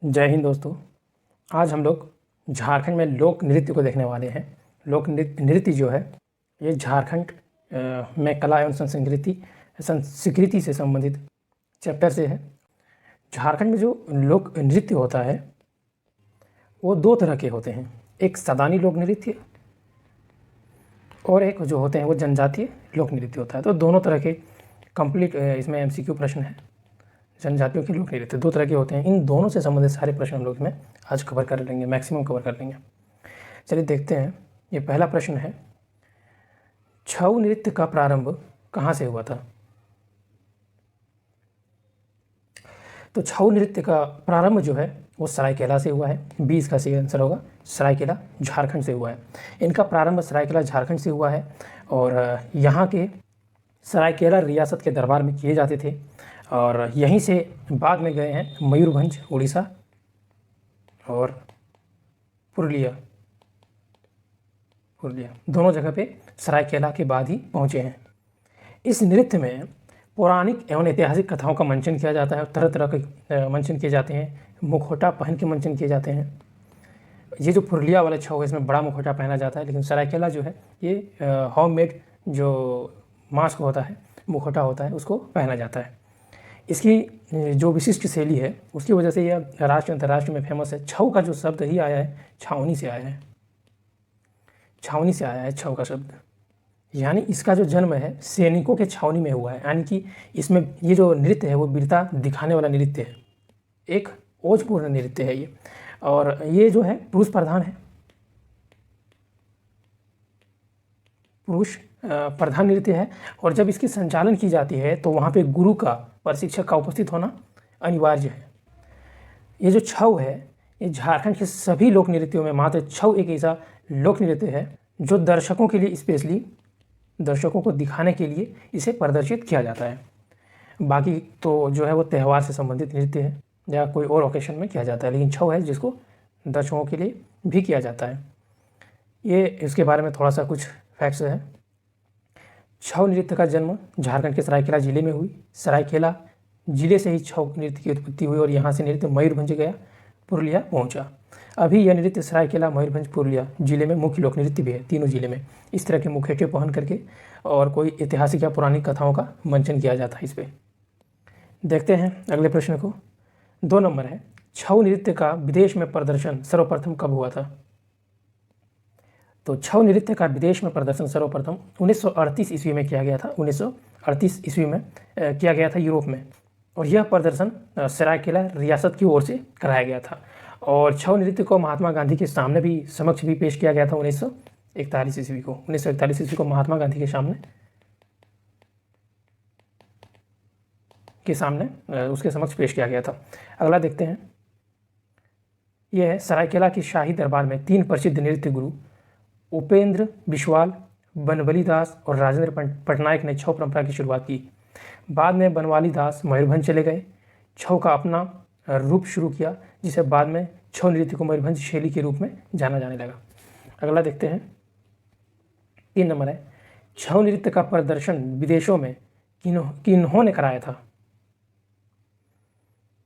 जय हिंद दोस्तों। आज हम लोग झारखंड में लोक नृत्य को देखने वाले हैं। लोक नृत्य जो है ये झारखंड में कला एवं संस्कृति से संबंधित चैप्टर से है। झारखंड में जो लोक नृत्य होता है वो दो तरह के होते हैं, एक सदानी लोक नृत्य और एक जो होते हैं वो जनजातीय लोक नृत्य होता है। तो दोनों तरह के कंप्लीट इसमें MCQ प्रश्न है। जनजातियों के लोक नृत्य दो तरह के होते हैं। इन दोनों से संबंधित सारे प्रश्न हम लोग इसमें आज कवर कर लेंगे, मैक्सिमम कवर कर लेंगे। चलिए देखते हैं। ये पहला प्रश्न है, छऊ नृत्य का प्रारंभ कहाँ से हुआ था? तो छऊ नृत्य का प्रारंभ जो है वो सरायकेला से हुआ है। 20 का सही आंसर होगा, सरायकेला झारखंड से हुआ है। इनका प्रारंभ सरायकेला झारखंड से हुआ है और यहाँ के सरायकेला रियासत के दरबार में किए जाते थे और यहीं से बाद में गए हैं मयूरभंज उड़ीसा और पुरुलिया दोनों जगह पे सरायकेला के बाद ही पहुँचे हैं। इस नृत्य में पौराणिक एवं ऐतिहासिक कथाओं का मंचन किया जाता है और तरह तरह के मंचन किए जाते हैं। मुखौटा पहन के मंचन किए जाते हैं। ये जो पुरुलिया वाला छऊ है इसमें बड़ा मुखौटा पहना जाता है, लेकिन सरायकेला जो है ये होममेड जो मास्क होता है, मुखौटा होता है, उसको पहना जाता है। इसकी जो विशिष्ट शैली है उसकी वजह से यह राष्ट्र अंतर्राष्ट्र में फेमस है। छऊ का जो शब्द ही आया है छावनी से आया है, छावनी से आया है छऊ का शब्द। यानी इसका जो जन्म है सैनिकों के छावनी में हुआ है। यानी कि इसमें ये जो नृत्य है वो वीरता दिखाने वाला नृत्य है, एक ओजपूर्ण नृत्य है ये। और ये जो है पुरुष प्रधान है, पुरुष प्रधान नृत्य है। और जब इसकी संचालन की जाती है तो वहाँ पे गुरु का, प्रशिक्षक का उपस्थित होना अनिवार्य है। ये जो छऊ है ये झारखंड के सभी लोक नृत्यों में मात्र छऊ एक ऐसा लोक नृत्य है जो दर्शकों के लिए, स्पेशली दर्शकों को दिखाने के लिए इसे प्रदर्शित किया जाता है। बाकी तो जो है वो त्यौहार से संबंधित नृत्य है या कोई और ओकेशन में किया जाता है, लेकिन छऊ है जिसको दर्शकों के लिए भी किया जाता है। ये इसके बारे में थोड़ा सा कुछ फैक्ट्स है। छऊ नृत्य का जन्म झारखंड के सरायकेला जिले में हुई। सरायकेला जिले से ही छऊ नृत्य की उत्पत्ति हुई और यहाँ से नृत्य मयूरभंज गया, पुरुलिया पहुँचा। अभी यह नृत्य सरायकेला, मयूरभंज, पुरुलिया जिले में मुख्य लोक नृत्य भी है। तीनों जिले में इस तरह के मुखौटे पहन करके और कोई ऐतिहासिक या पुरानी कथाओं का मंचन किया जाता है इस पर। देखते हैं अगले प्रश्न को। 2 नंबर है, छऊ नृत्य का विदेश में प्रदर्शन सर्वप्रथम कब हुआ था? तो छऊ नृत्य का विदेश में प्रदर्शन सर्वप्रथम 1938 ईस्वी में किया गया था। 1938 ईस्वी में किया गया था यूरोप में, और यह प्रदर्शन सरायकेला रियासत की ओर से कराया गया था। और छऊ नृत्य को महात्मा गांधी के सामने भी, समक्ष भी पेश किया गया था 1941 ईस्वी को। 1941 ईस्वी को महात्मा गांधी के सामने उसके समक्ष पेश किया गया था। अगला देखते हैं। यह है सरायकेला की शाही दरबार में 3 प्रसिद्ध नृत्य गुरु उपेंद्र बिश्वाल, बनवली दास और राजेंद्र पटनायक ने छऊ परंपरा की शुरुआत की। बाद में बनवाली दास मयूरभंज चले गए, छऊ का अपना रूप शुरू किया, जिसे बाद में छऊ नृत्य को मयूरभंज शैली के रूप में जाना जाने लगा। अगला देखते हैं। 3 नंबर है, छऊ नृत्य का प्रदर्शन विदेशों में किन्होंने कराया था?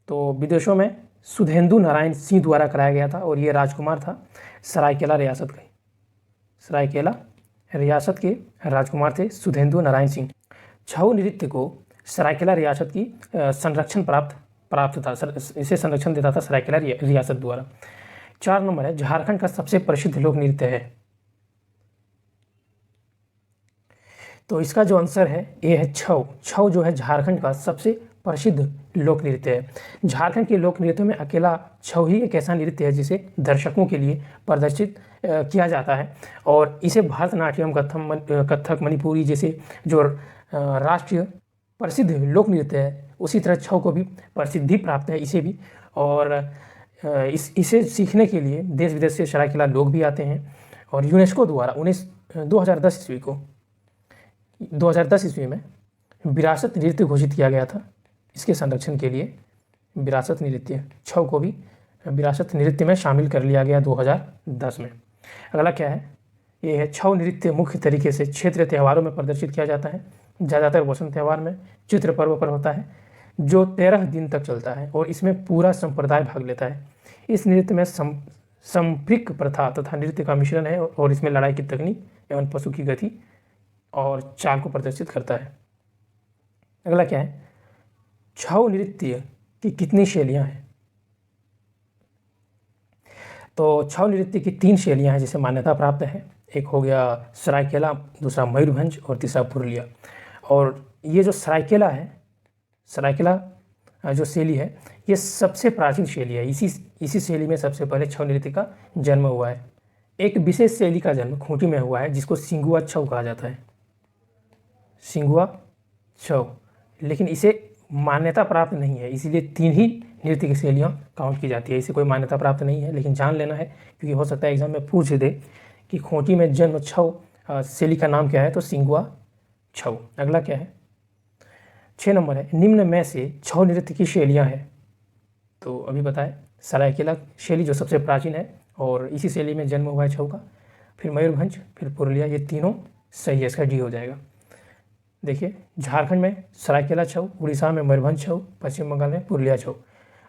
तो विदेशों में सुधेंदु नारायण सिंह द्वारा कराया गया था और ये राजकुमार था सरायकेला रियासत के राजकुमार थे सुधेंदु नारायण सिंह। छऊ नृत्य को सरायकेला रियासत की संरक्षण प्राप्त था, इसे संरक्षण देता था सरायकेला रियासत द्वारा। 4 नंबर है, झारखंड का सबसे प्रसिद्ध लोक नृत्य है? तो इसका जो आंसर है ये है छऊ। छऊ जो है झारखंड का सबसे प्रसिद्ध लोक नृत्य है। झारखंड के लोक नृत्यों में अकेला छऊ ही एक ऐसा नृत्य है जिसे दर्शकों के लिए प्रदर्शित किया जाता है। और इसे भरतनाट्यम, कथक, मणिपुरी जैसे जो राष्ट्रीय प्रसिद्ध लोक नृत्य है, उसी तरह छऊ को भी प्रसिद्धि प्राप्त है इसे भी। और इसे सीखने के लिए देश विदेश से सरायकेला लोग भी आते हैं। और यूनेस्को द्वारा 2010 ईस्वी में विरासत नृत्य घोषित किया गया था। इसके संरक्षण के लिए विरासत नृत्य, छऊ को भी विरासत नृत्य में शामिल कर लिया गया 2010 में। अगला क्या है? ये है छऊ नृत्य मुख्य तरीके से क्षेत्रीय त्योहारों में प्रदर्शित किया जाता है। ज़्यादातर वसंत त्यौहार में, चित्र पर्व पर होता है। जो 13 दिन तक चलता है और इसमें पूरा संप्रदाय भाग लेता है। इस नृत्य में संप्रिक प्रथा तथा नृत्य का मिश्रण है और इसमें लड़ाई की तकनीक एवं पशु की गति और चाल को प्रदर्शित करता है। अगला क्या है, छऊ नृत्य की कितनी शैलियाँ हैं? तो छऊ नृत्य की 3 शैलियाँ हैं जिसे मान्यता प्राप्त है। एक हो गया सरायकेला, दूसरा मयूरभंज और तीसरा पुरुलिया। और ये जो सरायकेला जो शैली है ये सबसे प्राचीन शैली है। इसी शैली में सबसे पहले छऊ नृत्य का जन्म हुआ है। एक विशेष शैली का जन्म खूंटी में हुआ है जिसको सिंगुआ छऊ कहा जाता है, सिंगुआ छऊ, लेकिन इसे मान्यता प्राप्त नहीं है, इसीलिए 3 ही नृत्य की शैलियाँ काउंट की जाती है। इसे कोई मान्यता प्राप्त नहीं है, लेकिन जान लेना है क्योंकि हो सकता है एग्जाम में पूछ दे कि खूंटी में जन्म छऊ शैली का नाम क्या है, तो सिंगुआ छऊ। अगला क्या है, 6 नंबर है, निम्न में से छऊ नृत्य की शैलियाँ हैं। तो अभी बताए, सरायकेला शैली जो सबसे प्राचीन है और इसी शैली में जन्म हुआ है छऊ का, फिर मयूरभंज, फिर पुरुलिया, ये तीनों सही है, इसका डी हो जाएगा। देखिए, झारखंड में सरायकेला छऊ, उड़ीसा में मयूरभंज छऊ, पश्चिम बंगाल में पुरुलिया छऊ।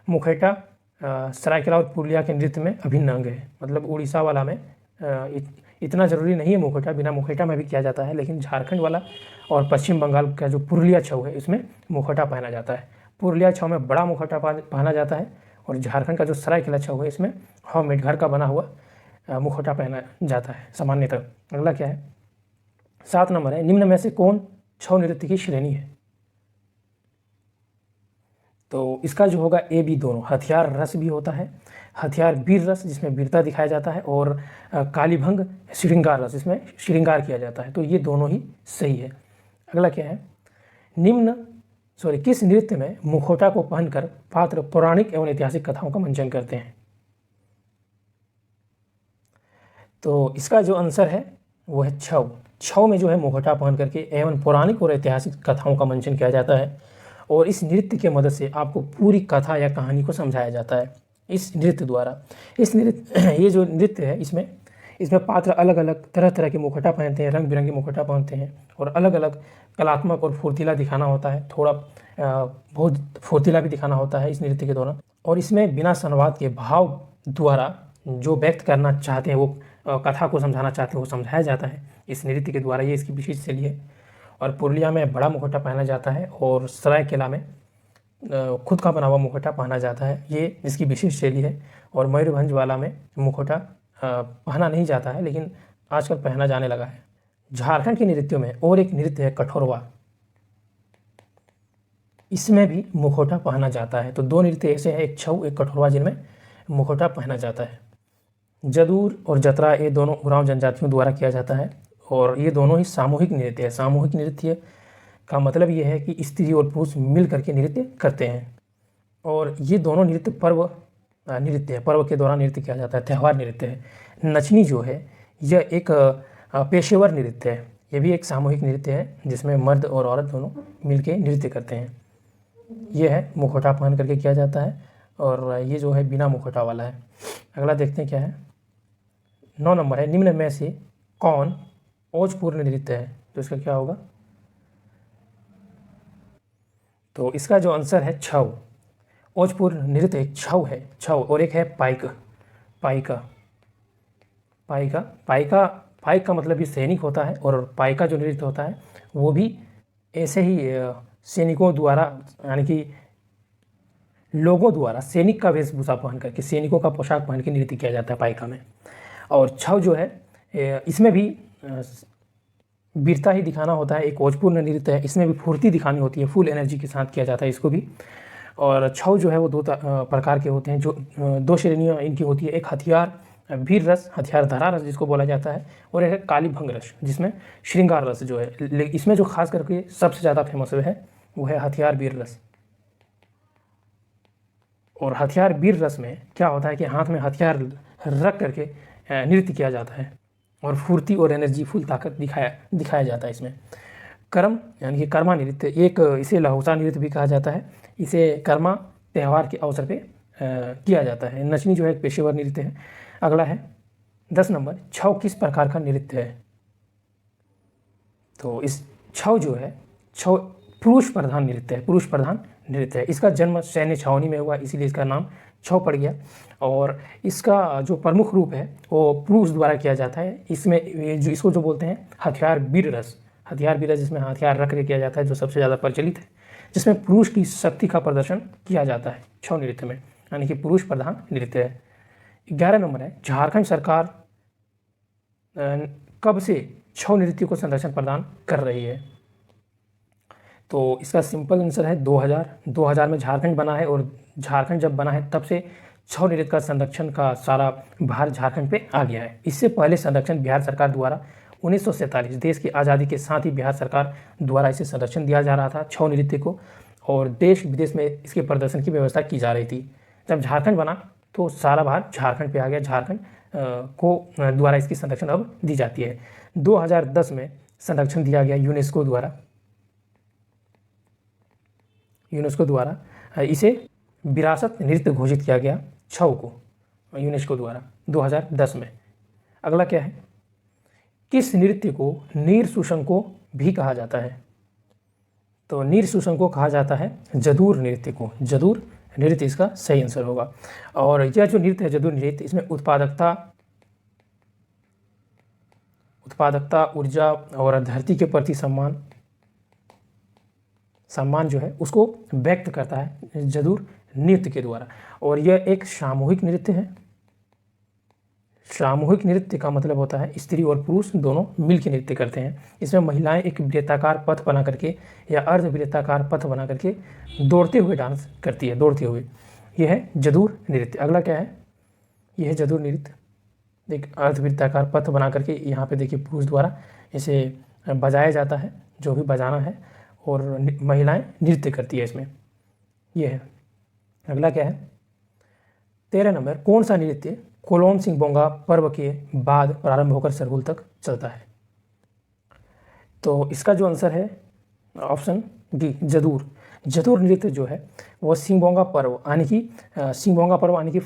मुखैटा सरायकेला और पुरुलिया के नृत्य में अभिन्न अंग है, मतलब उड़ीसा वाला में इतना ज़रूरी नहीं है मुखैटा, बिना मुखैटा में भी किया जाता है, लेकिन झारखंड वाला और पश्चिम बंगाल का जो पुरुलिया छऊ है इसमें मुखौटा पहना जाता है। पुरुलिया छऊ में बड़ा मुखौटा पहना जाता है और झारखंड का जो सरायकेला छऊ है इसमें होममेड घर का बना हुआ मुखौटा पहना जाता है सामान्यतः। अगला क्या है, 7 नंबर है, निम्न में से कौन छऊ नृत्य की श्रेणी है? तो इसका जो होगा ए बी दोनों, हथियार रस भी होता है, हथियार वीर रस जिसमें वीरता दिखाया जाता है, और कालीभंग श्रृंगार रस जिसमें श्रृंगार किया जाता है। तो ये दोनों ही सही है। अगला क्या है, किस नृत्य में मुखौटा को पहनकर पात्र पौराणिक एवं ऐतिहासिक कथाओं का मंचन करते हैं? तो इसका जो आंसर है वो है छऊ। छऊ में जो है मुखौटा पहन करके एवं पौराणिक और ऐतिहासिक कथाओं का मंचन किया जाता है और इस नृत्य की मदद से आपको पूरी कथा या कहानी को समझाया जाता है इस नृत्य द्वारा। ये जो नृत्य है इसमें पात्र अलग अलग तरह तरह के मुखौटा पहनते हैं, रंग बिरंगे मुखौटा पहनते हैं और अलग अलग कलात्मक और फुर्तीला दिखाना होता है, थोड़ा बहुत फुर्तीला भी दिखाना होता है इस नृत्य के दौरान। और इसमें बिना संवाद के भाव द्वारा जो व्यक्त करना चाहते हैं, वो कथा को समझाना चाहते हैं, वो समझाया जाता है इस नृत्य के द्वारा। ये इसकी विशेष शैली है। और पुरुलिया में बड़ा मुखौटा पहना जाता है और सरायकेला में खुद का बना हुआ मुखौटा पहना जाता है, ये इसकी विशेष शैली है। और मयूरभंज वाला में मुखौटा पहना नहीं जाता है, लेकिन आजकल पहना जाने लगा है। झारखंड के नृत्यों में और एक नृत्य है कठोरवा, इसमें भी मुखौटा पहना जाता है। तो 2 नृत्य ऐसे हैं, एक छऊ एक कठोरवा, जिनमें मुखौटा पहना जाता है। जदूर और जतरा ये दोनों उरांव जनजातियों द्वारा किया जाता है और ये दोनों ही सामूहिक नृत्य है। सामूहिक नृत्य का मतलब ये है कि स्त्री और पुरुष मिल करके नृत्य करते हैं और ये दोनों नृत्य पर्व के दौरान नृत्य किया जाता है, त्यौहार नृत्य है। नचनी जो है यह एक पेशेवर नृत्य है, ये भी एक सामूहिक नृत्य है जिसमें मर्द और औरत दोनों मिलके नृत्य करते हैं। ये है मुखौटा पहन करके किया जाता है और ये जो है बिना मुखौटा वाला है। अगला देखते हैं क्या है, 9 नंबर है, निम्न में से कौन ओजपूर्ण नृत्य है? तो इसका क्या होगा, तो इसका जो आंसर है छऊ। ओजपूर्ण नृत्य एक छऊ है, छऊ, और एक है पाइका का मतलब भी सैनिक होता है और पाइका जो नृत्य होता है वो भी ऐसे ही सैनिकों द्वारा, यानी कि लोगों द्वारा सैनिक का वेशभूषा पहन करके, सैनिकों का पोशाक पहन के नृत्य किया जाता है पाइका में। और छऊ जो है इसमें भी वीरता ही दिखाना होता है, एक ओजपूर्ण नृत्य है, इसमें भी फुर्ती दिखानी होती है, फुल एनर्जी के साथ किया जाता है इसको भी। और छऊ जो है वो 2 प्रकार के होते हैं, जो 2 श्रेणियाँ इनकी होती है, एक हथियार वीर रस, हथियार धरा रस जिसको बोला जाता है, और एक है कालीभंग रस जिसमें श्रृंगार रस जो है। इसमें जो खास करके सबसे ज़्यादा फेमस है वो है हथियार वीर रस। और हथियार वीर रस में क्या होता है कि हाथ में हथियार रख करके नृत्य किया जाता है और फुर्ती और एनर्जी, फुल ताकत दिखाया जाता है इसमें। कर्म यानी कि कर्मा नृत्य, एक इसे लहोसा नृत्य भी कहा जाता है, इसे कर्मा त्यौहार के अवसर पे किया जाता है। नचनी जो है एक पेशेवर नृत्य है। अगला है 10 नंबर, छऊ किस प्रकार का नृत्य है? तो इस छऊ जो है, छऊ पुरुष प्रधान नृत्य है, पुरुष प्रधान नृत्य है। इसका जन्म सैन्य छावनी में हुआ, इसीलिए इसका नाम छौ पड़ गया। और इसका जो प्रमुख रूप है वो पुरुष द्वारा किया जाता है। इसमें इसको जो बोलते हैं हथियार वीर रस, हथियार वीर रस जिसमें हथियार रख के किया जाता है, जो सबसे ज़्यादा प्रचलित है, जिसमें पुरुष की शक्ति का प्रदर्शन किया जाता है छौ नृत्य में, यानी कि पुरुष प्रधान नृत्य है। 11 नंबर है, झारखंड सरकार कब से छौ नृत्य को संरक्षण प्रदान कर रही है? तो इसका सिंपल आंसर है 2000 में झारखंड बना है, और झारखंड जब बना है तब से छौ नृत्य का संरक्षण का सारा भार झारखंड पे आ गया है। इससे पहले संरक्षण बिहार सरकार द्वारा 1947 देश की आज़ादी के साथ ही बिहार सरकार द्वारा इसे संरक्षण दिया जा रहा था छौ नृत्य को, और देश विदेश में इसके प्रदर्शन की व्यवस्था की जा रही थी। जब झारखंड बना तो सारा भार झारखंड पे आ गया, झारखंड को द्वारा इसकी संरक्षण अब दी जाती है। 2010 में संरक्षण दिया गया यूनेस्को द्वारा इसे विरासत नृत्य घोषित किया गया छौ को यूनेस्को द्वारा 2010 में। अगला क्या है, किस नृत्य को नीर सुशंको भी कहा जाता है? तो नीर सुशंको कहा जाता है जदूर नृत्य को, जदूर नृत्य इसका सही आंसर होगा। और यह जो नृत्य है जदूर नृत्य, इसमें उत्पादकता, ऊर्जा और धरती के प्रति सम्मान जो है उसको व्यक्त करता है जदूर नृत्य के द्वारा। और यह एक सामूहिक नृत्य है। सामूहिक नृत्य का मतलब होता है स्त्री और पुरुष दोनों मिलकर नृत्य करते हैं। इसमें महिलाएं एक वृत्ताकार पथ बना करके या अर्ध वृत्ताकार पथ बना करके दौड़ते हुए डांस करती है, दौड़ते हुए। यह है जदूर नृत्य। अगला क्या है, यह है जदूर नृत्य। एक अर्ध वृत्ताकार पथ बना करके यहाँ पे देखिए पुरुष द्वारा इसे बजाया जाता है, जो भी बजाना है, और महिलाएं नृत्य करती है इसमें। यह है। अगला क्या है, 13 नंबर, कौन सा नृत्य कोलोम सिंह बोंगा पर्व के बाद प्रारंभ होकर सरहुल तक चलता है? तो इसका जो आंसर है ऑप्शन डी, जदूर। जदूर नृत्य जो है वो सिंहबोंगा पर्व यानी कि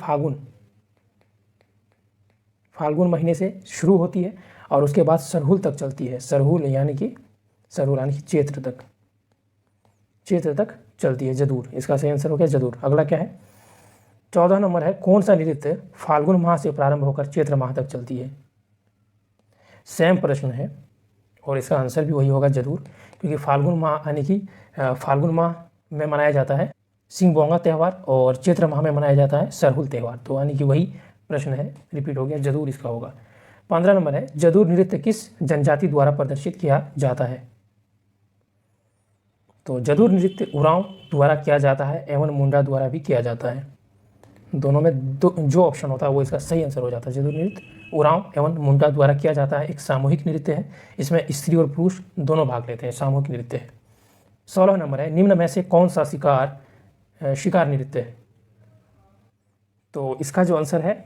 फाल्गुन महीने से शुरू होती है और उसके बाद सरहुल तक चलती है। सरहुल यानी कि चैत्र तक चलती है जदूर। इसका सही आंसर हो गया जदूर। अगला क्या है, 14 नंबर है, कौन सा नृत्य फाल्गुन माह से प्रारंभ होकर चैत्र माह तक चलती है? सेम प्रश्न है और इसका आंसर भी वही होगा जदूर, क्योंकि फाल्गुन माह यानी कि फाल्गुन माह में मनाया जाता है सिंहबोंगा त्यौहार और चैत्र माह में मनाया जाता है सरहुल त्यौहार। तो यानी कि वही प्रश्न है, रिपीट हो गया, जदूर इसका होगा। 15 नंबर है, जदूर नृत्य किस जनजाति द्वारा प्रदर्शित किया जाता है? तो जदूर नृत्य उरांव द्वारा किया जाता है एवं मुंडा द्वारा भी किया जाता है। दोनों में जो ऑप्शन होता है वो इसका सही आंसर हो जाता है। जदूर नृत्य उरांव एवं मुंडा द्वारा किया जाता है, एक सामूहिक नृत्य है। इसमें स्त्री और पुरुष दोनों भाग लेते हैं, सामूहिक नृत्य है। 16 नंबर है, निम्न में से कौन सा शिकार नृत्य है? तो इसका जो आंसर है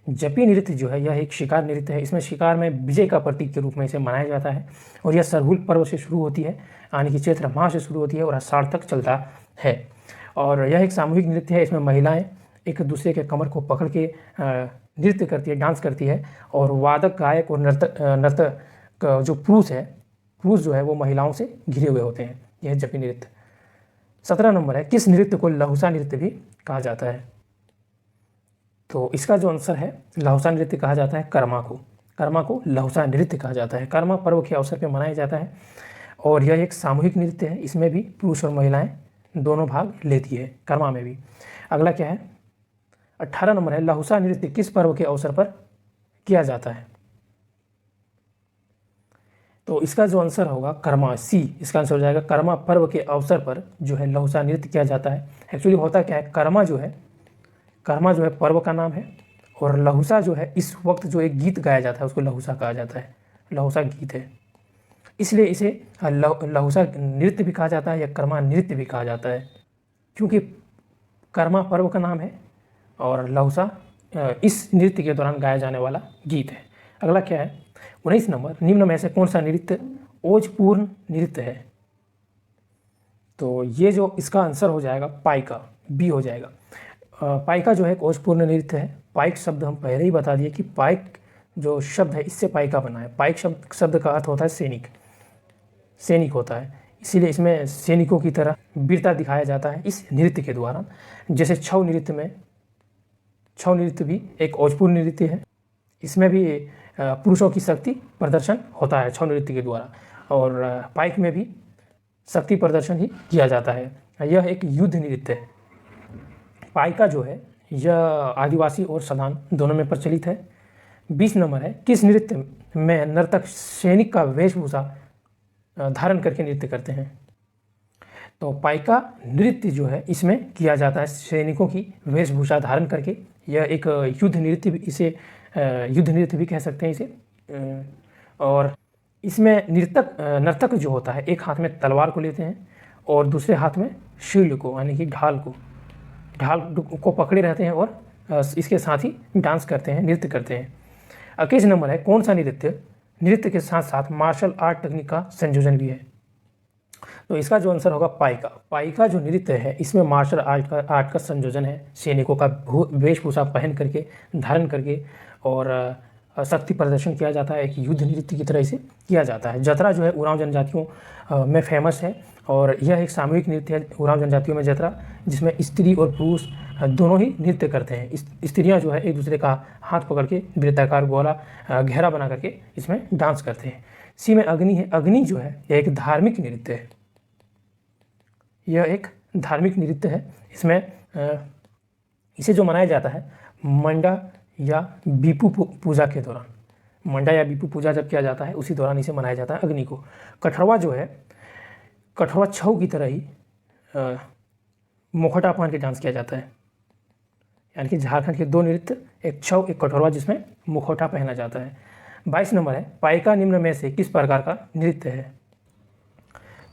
जपी नृत्य जो है यह एक शिकार नृत्य है। इसमें शिकार में विजय का प्रतीक के रूप में इसे मनाया जाता है और यह सरहुल पर्व से शुरू होती है, यानी कि चैत्र माह से शुरू होती है और आषाढ़ तक चलता है। और यह एक सामूहिक नृत्य है। इसमें महिलाएं एक दूसरे के कमर को पकड़ के नृत्य करती है, डांस करती है, और वादक, गायक और नर्तक जो पुरुष जो है वो महिलाओं से घिरे हुए होते हैं। यह जपी नृत्य। 17 नंबर है, किस नृत्य को लहुसा नृत्य भी कहा जाता है? तो इसका जो आंसर है लहुसा नृत्य कहा जाता है कर्मा को लहुसा नृत्य कहा जाता है। कर्मा पर्व के अवसर पर मनाया जाता है और यह एक सामूहिक नृत्य है। इसमें भी पुरुष और महिलाएं दोनों भाग लेती है, कर्मा में भी। अगला क्या है, 18 नंबर है, लहुसा नृत्य किस पर्व के अवसर पर किया जाता है? तो इसका जो आंसर होगा कर्मा, सी इसका आंसर हो जाएगा। कर्मा पर्व के अवसर पर जो है लहुसा नृत्य किया जाता है। एक्चुअली होता क्या है, कर्मा जो है पर्व का नाम है, और लहुसा जो है इस वक्त जो एक गीत गाया जाता है उसको लहुसा कहा जाता है, लहुसा गीत है, इसलिए इसे लहुसा नृत्य भी कहा जाता है या कर्मा नृत्य भी कहा जाता है, क्योंकि कर्मा पर्व का नाम है और लहुसा इस नृत्य के दौरान गाया जाने वाला गीत है। अगला क्या है, 19 नंबर, निम्न में से कौन सा नृत्य ओजपूर्ण नृत्य है? तो ये जो इसका आंसर हो जाएगा पाइका, बी हो जाएगा। पाइका जो है एक ओजपूर्ण नृत्य है। पाइक शब्द हम पहले ही बता दिए कि पाइक जो शब्द है इससे पाइका बना है। पाइक शब्द का अर्थ होता है सैनिक होता है। इसीलिए इसमें सैनिकों की तरह वीरता दिखाया जाता है इस नृत्य के द्वारा। जैसे छऊ नृत्य भी एक ओजपूर्ण नृत्य है। इसमें भी पुरुषों की शक्ति प्रदर्शन होता है छऊ नृत्य के द्वारा, और पाइक में भी शक्ति प्रदर्शन ही किया जाता है। यह एक युद्ध नृत्य है। पाइका जो है यह आदिवासी और सदान दोनों में प्रचलित है। 20 नंबर है, किस नृत्य में नर्तक सैनिक का वेशभूषा धारण करके नृत्य करते हैं? तो पाइका नृत्य जो है इसमें किया जाता है सैनिकों की वेशभूषा धारण करके। यह एक युद्ध नृत्य भी, इसे युद्ध नृत्य भी कह सकते हैं इसे। और इसमें नर्तक जो होता है एक हाथ में तलवार को लेते हैं और दूसरे हाथ में शील्ड को यानी कि ढाल को पकड़े रहते हैं और इसके साथ ही डांस करते हैं, नृत्य करते हैं। 21 नंबर है, कौन सा नृत्य के साथ साथ मार्शल आर्ट तकनीक का संयोजन भी है? तो इसका जो आंसर होगा पाइका जो नृत्य है इसमें मार्शल आर्ट का संयोजन है। सैनिकों का वेशभूषा पहन करके, धारण करके और शक्ति प्रदर्शन किया जाता है। एक युद्ध नृत्य की तरह इसे किया जाता है। जतरा जो है उरांव जनजातियों में फेमस है और यह एक सामूहिक नृत्य है उरांव जनजातियों में जतरा, जिसमें स्त्री और पुरुष दोनों ही नृत्य करते हैं। स्त्रियां जो है एक दूसरे का हाथ पकड़ के वृत्ताकार गोला घेरा बना करके इसमें डांस करते हैं। सी में अग्नि है। अग्नि जो है यह एक धार्मिक नृत्य है। यह एक धार्मिक नृत्य है। इसमें इसे जो मनाया जाता है मंडा या बीपू पूजा के दौरान, मंडा या बीपू पूजा जब किया जाता है उसी दौरान इसे मनाया जाता है अग्नि को। कठरवा जो है, कठरवा छऊ की तरह ही मुखौटा पहन के डांस किया जाता है। यानी कि झारखंड के दो नृत्य, एक छऊ एक कठरवा, जिसमें मुखौटा पहना जाता है। 22 नंबर है, पाइका निम्न में से किस प्रकार का नृत्य है?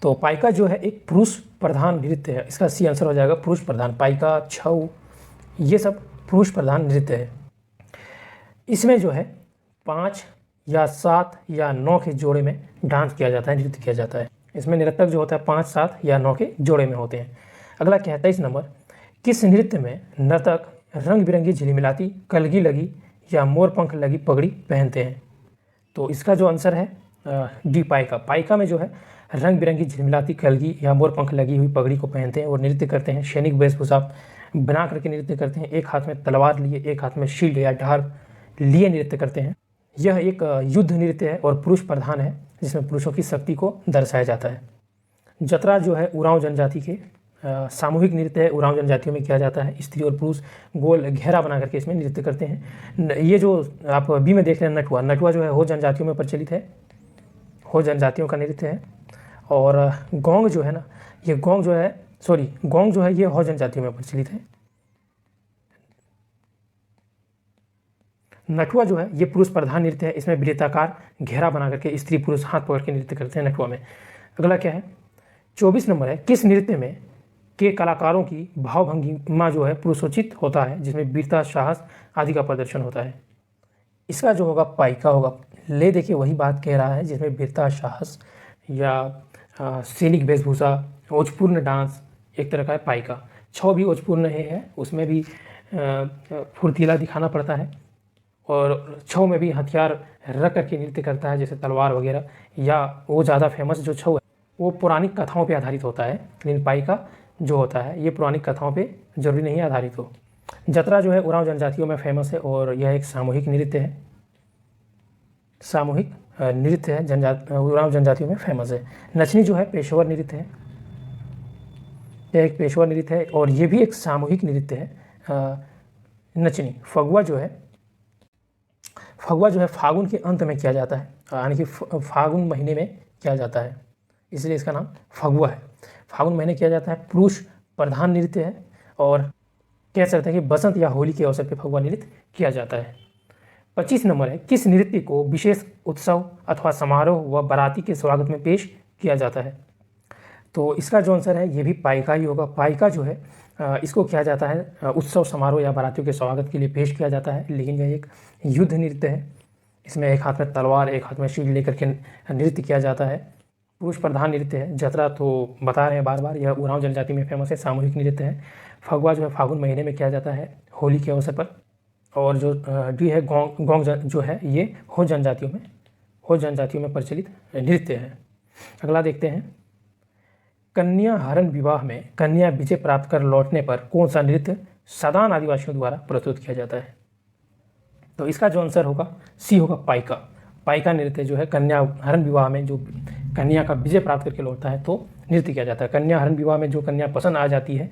तो पाइका जो है एक पुरुष प्रधान नृत्य है। इसका सी आंसर हो जाएगा पुरुष प्रधान। पाइका, छऊ, ये सब पुरुष प्रधान नृत्य है। इसमें जो है 5 या 7 या 9 के जोड़े में डांस किया जाता है, नृत्य किया जाता है। इसमें नर्तक जो होता है 5, 7 या 9 के जोड़े में होते हैं। अगला क्या है 23 नंबर, किस नृत्य में नर्तक रंग बिरंगी झिलमिलाती कलगी लगी या मोर पंख लगी पगड़ी पहनते हैं? तो इसका जो आंसर है डी पाइका। पाइका में जो है रंग बिरंगी झिलमिलाती कलगी या मोर पंख लगी हुई पगड़ी को पहनते हैं और नृत्य करते हैं। सैनिक वेशभूषा बना करके नृत्य करते हैं। एक हाथ में तलवार लिए, एक हाथ में शील्ड या ढाल लिए नृत्य करते हैं। यह एक युद्ध नृत्य है और पुरुष प्रधान है, जिसमें पुरुषों की शक्ति को दर्शाया जाता है। जतरा जो है उरांव जनजाति के सामूहिक नृत्य है। उरांव जनजातियों में किया जाता है। स्त्री और पुरुष गोल घेरा बना करके इसमें नृत्य करते हैं। ये जो आप बी में देख रहे हैं नटुआ जो है हो जनजातियों में प्रचलित है, हो जनजातियों का नृत्य है। और गोंग जो है ना, ये गोंग जो है ये हो जनजातियों में प्रचलित है। नटुआ जो है ये पुरुष प्रधान नृत्य है। इसमें वृत्ताकार घेरा बना करके स्त्री पुरुष हाथ पकड़ के नृत्य करते हैं नटुआ में। अगला क्या है 24 नंबर है, किस नृत्य में के कलाकारों की भावभंगिमा जो है पुरुषोचित होता है, जिसमें वीरता, साहस आदि का प्रदर्शन होता है? इसका जो होगा पाइका होगा। ले देखिए वही बात कह रहा है, जिसमें वीरता, साहस या सैनिक वेशभूषा, ओजपूर्ण डांस एक तरह का है पाइका। छऊ भी ओजपूर्ण है, उसमें भी फुर्तीला दिखाना पड़ता है और छऊ में भी हथियार रख करके नृत्य करता है, जैसे तलवार वगैरह। या वो ज़्यादा फेमस जो छऊ है वो पौराणिक कथाओं पे आधारित होता है, लेकिन पाइका जो होता है ये पौराणिक कथाओं पे जरूरी नहीं आधारित हो। जतरा जो है उरांव जनजातियों में फेमस है और यह एक सामूहिक नृत्य है। सामूहिक नृत्य है, उरांव जनजातियों में फेमस है। नचनी जो है पेशेवर नृत्य है, यह एक पेशेवर नृत्य है और ये भी एक सामूहिक नृत्य है नचनी। फगुआ जो है फागुन के अंत में किया जाता है, यानी कि फागुन महीने में किया जाता है, इसलिए इसका नाम फगुआ है। फागुन महीने किया जाता है, पुरुष प्रधान नृत्य है और कह सकते हैं कि बसंत या होली के अवसर पर फगुआ नृत्य किया जाता है। 25 नंबर है, किस नृत्य को विशेष उत्सव अथवा समारोह व बाराती के स्वागत में पेश किया जाता है? तो इसका जो आंसर है ये भी पाइका ही होगा। पाइका जो है इसको किया जाता है उत्सव समारोह या बारातियों के स्वागत के लिए पेश किया जाता है, लेकिन यह एक युद्ध नृत्य है। इसमें एक हाथ में तलवार, एक हाथ में शील्ड लेकर के नृत्य किया जाता है। पुरुष प्रधान नृत्य है। जतरा तो बता रहे हैं बार बार, यह उरांव जनजाति में फेमस है, सामूहिक नृत्य है। फगुआ जो है फागुन महीने में किया जाता है होली के अवसर पर। और जो डी है गोंग जो है ये हो जनजातियों में प्रचलित नृत्य है। अगला देखते हैं कन्या हरण विवाह में कन्या विजय प्राप्त कर लौटने पर कौन सा नृत्य सदान आदिवासियों द्वारा प्रस्तुत किया जाता है? तो इसका जो आंसर होगा सी होगा पाइका। पाइका नृत्य जो है कन्या हरण विवाह में जो कन्या का विजय प्राप्त करके लौटता है तो नृत्य किया जाता है। कन्या हरण विवाह में जो कन्या पसंद आ जाती है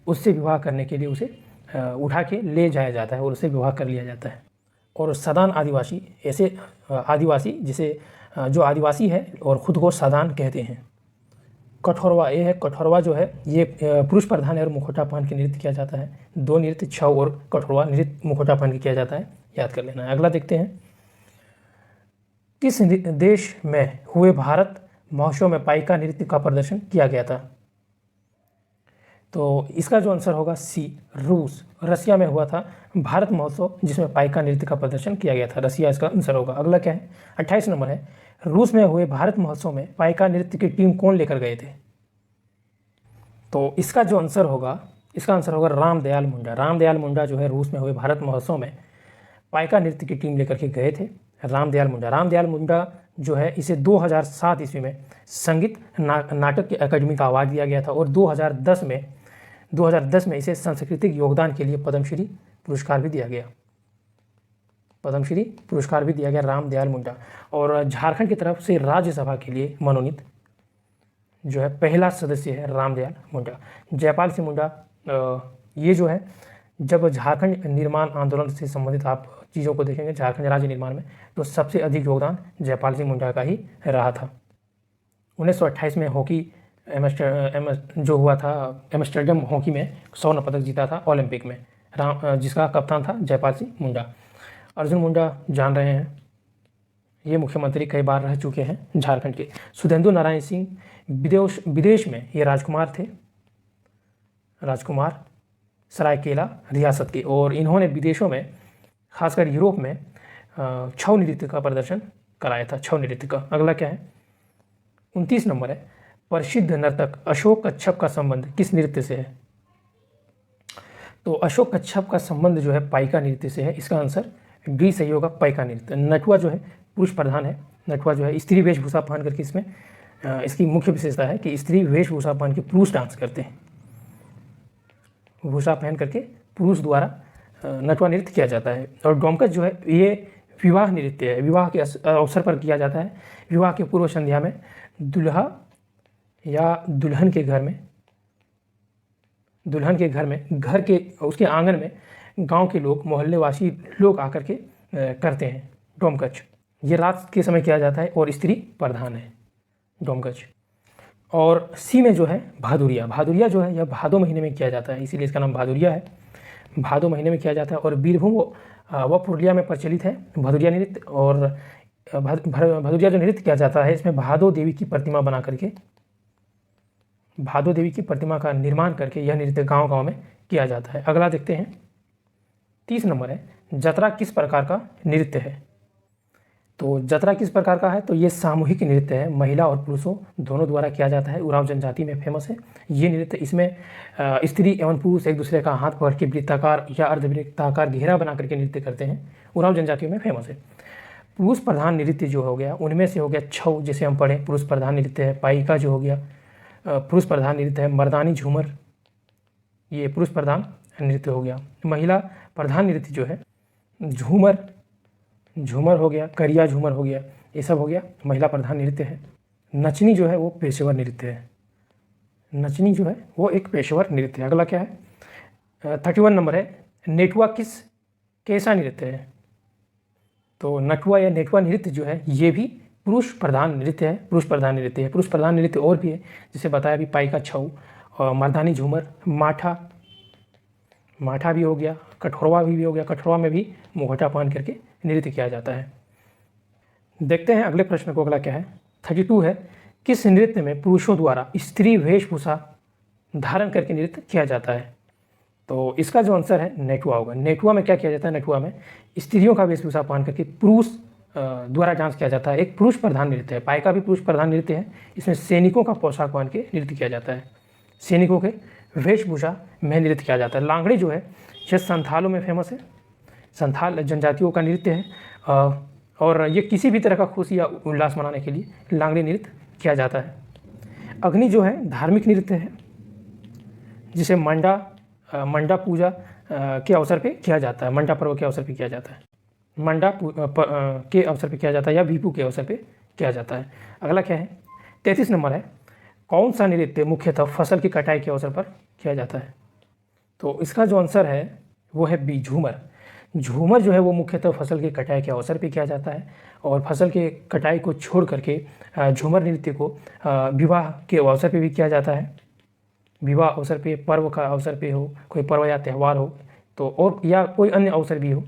उससे विवाह करने के लिए उसे उठा के ले जाया जाता है और उससे विवाह कर लिया जाता है। और सदान आदिवासी ऐसे आदिवासी जिसे जो आदिवासी है और ख़ुद को सदान कहते हैं। कठोरवा ये है, कठोरवा जो है ये पुरुष प्रधान है और मुखौटा पहन के नृत्य किया जाता है। दो नृत्य छऊ और कठोरवा नृत्य मुखौटा पहन के किया जाता है, याद कर लेना है। अगला देखते हैं, किस देश में हुए भारत महोत्सव में पाइका नृत्य का प्रदर्शन किया गया था? तो इसका जो आंसर होगा सी रूस। रसिया में हुआ था भारत महोत्सव जिसमें पाइका नृत्य का प्रदर्शन किया गया था, रसिया इसका आंसर होगा। अगला क्या है, 28 नंबर है, रूस में हुए भारत महोत्सव में पाइका नृत्य की टीम कौन लेकर गए थे? तो इसका जो आंसर होगा, इसका आंसर होगा रामदयाल मुंडा। रामदयाल मुंडा जो है रूस में हुए भारत महोत्सव में पाइका नृत्य की टीम लेकर के गए थे, रामदयाल मुंडा। रामदयाल मुंडा जो है इसे 2007 ईस्वी में संगीत नाटक की अकादमी का अवार्ड दिया गया था और 2010 में इसे सांस्कृतिक योगदान के लिए पद्मश्री पुरस्कार भी दिया गया। पद्मश्री पुरस्कार भी दिया गया रामदयाल मुंडा। और झारखंड की तरफ से राज्यसभा के लिए मनोनीत जो है पहला सदस्य है रामदयाल मुंडा। जयपाल सिंह मुंडा ये जो है जब झारखंड निर्माण आंदोलन से संबंधित आप चीज़ों को देखेंगे झारखंड राज्य निर्माण में, तो सबसे अधिक योगदान जयपाल सिंह मुंडा का ही रहा था। 1928 में हॉकी जो हुआ था एम्स्टर्डम हॉकी में स्वर्ण पदक जीता था ओलंपिक में, जिसका कप्तान था जयपाल सिंह मुंडा। अर्जुन मुंडा जान रहे हैं, ये मुख्यमंत्री कई बार रह चुके हैं झारखंड के। सुधेंदु नारायण सिंह विदेश में ये राजकुमार थे, राजकुमार सरायकेला रियासत के, और इन्होंने विदेशों में खासकर यूरोप में छऊ नृत्य का प्रदर्शन कराया था, छऊ नृत्य का। अगला क्या है, 29 नंबर है, प्रसिद्ध नर्तक अशोक कच्छप का संबंध किस नृत्य से है? तो अशोक कच्छप का संबंध जो है पाइका नृत्य से है। इसका आंसर डी सही होगा, पाइका नृत्य। नटुआ जो है पुरुष प्रधान है, नटुआ जो है स्त्री वेशभूषा पहन करके इसमें इसकी मुख्य विशेषता है कि स्त्री वेशभूषा पहन के पुरुष डांस करते हैं, भूषा पहन करके पुरुष द्वारा नटुआ नृत्य किया जाता है। और डोमकच जो है ये विवाह नृत्य है, विवाह के अवसर पर किया जाता है। विवाह के पूर्व संध्या में दुल्हा या दुल्हन के घर में घर के उसके आंगन में गांव के लोग, मोहल्लेवासी लोग आकर के करते हैं डोमकच। ये रात के समय किया जाता है और स्त्री प्रधान है डोमकच। और सी में जो है भादुरिया, भादुरिया जो है यह भादो महीने में किया जाता है, इसीलिए इसका नाम भादुरिया है। भादो महीने में किया जाता है और बीरभूम व पुरुलिया में प्रचलित है भादुरिया नृत्य। और भादुरिया जो नृत्य किया जाता है इसमें भादो देवी की प्रतिमा बना करके, भादो देवी की प्रतिमा का निर्माण करके यह नृत्य गांव-गांव में किया जाता है। अगला देखते हैं, 30 नंबर है, जतरा किस प्रकार का नृत्य है? तो जतरा किस प्रकार का है? तो ये सामूहिक नृत्य है, महिला और पुरुषों दोनों द्वारा किया जाता है, उरांव जनजाति में फेमस है ये नृत्य। इसमें स्त्री एवं पुरुष एक दूसरे का हाथ पकड़ के वृत्ताकार या अर्धवृत्ताकार घेरा बना करके नृत्य करते हैं, उरांव जनजातियों में फेमस है। पुरुष प्रधान नृत्य जो हो गया उनमें से हो गया छऊ, जैसे हम पढ़े पुरुष प्रधान नृत्य है। पाइका जो हो गया पुरुष प्रधान नृत्य है। मर्दानी झूमर ये पुरुष प्रधान नृत्य हो गया। महिला प्रधान नृत्य जो है झूमर हो गया, करिया झूमर हो गया, ये सब हो गया महिला प्रधान नृत्य है। नचनी जो है वो पेशेवर नृत्य है, नचनी जो है वो एक पेशेवर नृत्य है। अगला क्या है, 31 नंबर है, नेटुआ कैसा नृत्य है? तो नटुआ या नेटुआ नृत्य जो है ये भी पुरुष प्रधान नृत्य है, पुरुष प्रधान नृत्य है। पुरुष प्रधान नृत्य और भी है, जैसे बताया अभी पाइका, छऊ और मर्दानी झूमर, माठा भी हो गया, कठोरवा भी हो गया। कठोरवा में भी मुखौटा पहन करके नृत्य किया जाता है। देखते हैं अगले प्रश्न को। अगला क्या है, 32 है, किस नृत्य में पुरुषों द्वारा स्त्री वेशभूषा धारण करके नृत्य किया जाता है? तो इसका जो आंसर है नेटुआ होगा। नेटुआ में क्या किया जाता है? नेटुआ में स्त्रियों का वेशभूषा पहन करके पुरुष द्वारा डांस किया जाता है, एक पुरुष प्रधान नृत्य है। पाइका भी पुरुष प्रधान नृत्य है, इसमें सैनिकों का पोशाक पहन के नृत्य किया जाता है, सैनिकों के वेशभूषा में नृत्य किया जाता है। लांगड़ी जो है यह संथालों में फेमस है, संथाल जनजातियों का नृत्य है और ये किसी भी तरह का खुशी या उल्लास मनाने के लिए लांगड़ी नृत्य किया जाता है। अग्नि जो है धार्मिक नृत्य है, जिसे मंडा पूजा के अवसर पे किया जाता है, मंडा पर्व के अवसर पे किया जाता है, के अवसर पे किया जाता है या बीपू के अवसर पे किया जाता है। अगला क्या है, 33 नंबर है, कौन सा नृत्य मुख्यतः फसल की कटाई के अवसर पर किया जाता है? तो इसका जो आंसर है वो है बी, झूमर। झूमर जो है वो मुख्यतः फसल की कटाई के अवसर पे किया जाता है, और फसल के कटाई को छोड़ करके झूमर नृत्य को विवाह के अवसर पे भी किया जाता है। विवाह अवसर पे, पर्व का अवसर पे हो, कोई पर्व या त्यौहार हो तो, और या कोई अन्य अवसर भी हो